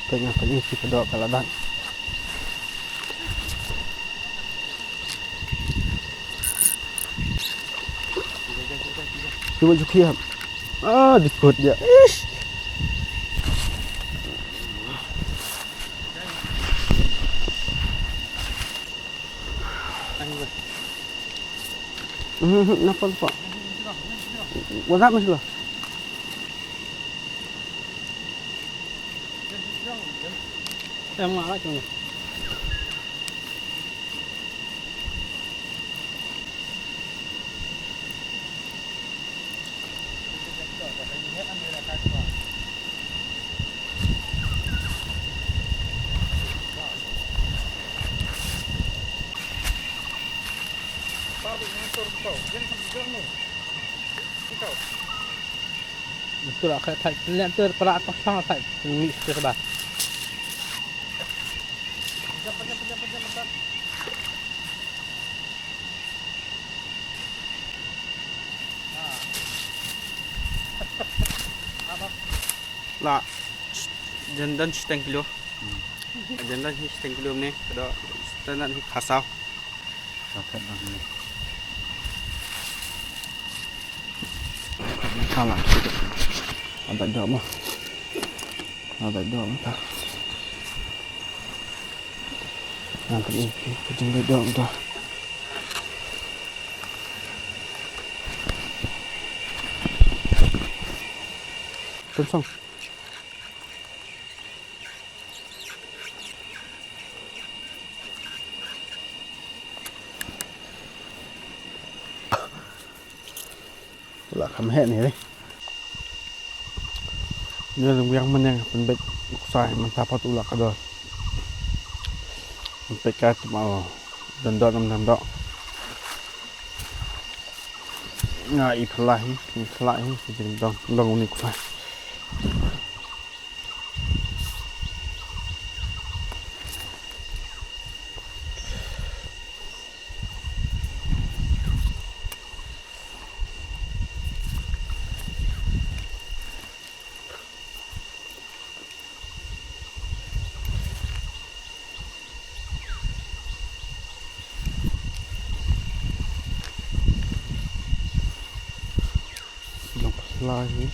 Tengah pengisi kedok kaladan. Cuba cukiครับdikut ya. Ish. Napa Pak? What's masih lah? Em ngã cho này. Betul lah, kayak lihat tu perak kosong tak mix tu sebab. Lah, jandan setengah kilo. Jandan setengah kilo ni, kalau setengah ni kasau. Sakit banget. Salah. Ada dok mah. Ada dok mah. Nanti ini kejeng dok dah. Kosong. Là khám hẹn này đấy. Như là yang mình yang mình bệt sai mình thả vào tủ lạnh rồi. Mình bệt cái mà đần đần nằm đó. Ngài lại thì đừng đong này sai. Lagi.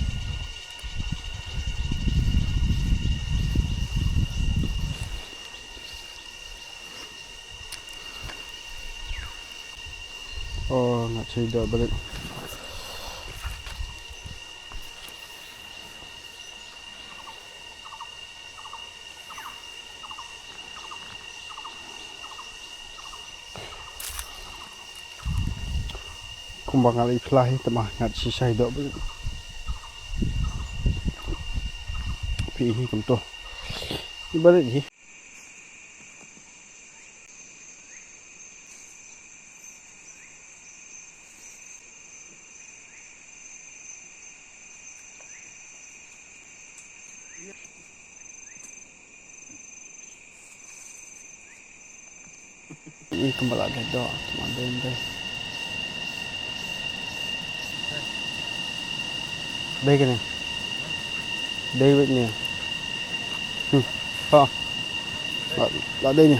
Oh, nak cerita balik. Kumbang kali ikhlas temah ngat sisa hidup balik. Ini cầm to ini balik gì ini kembali ada dok teman-teman deh đây cái này đây vậy nè là đây nè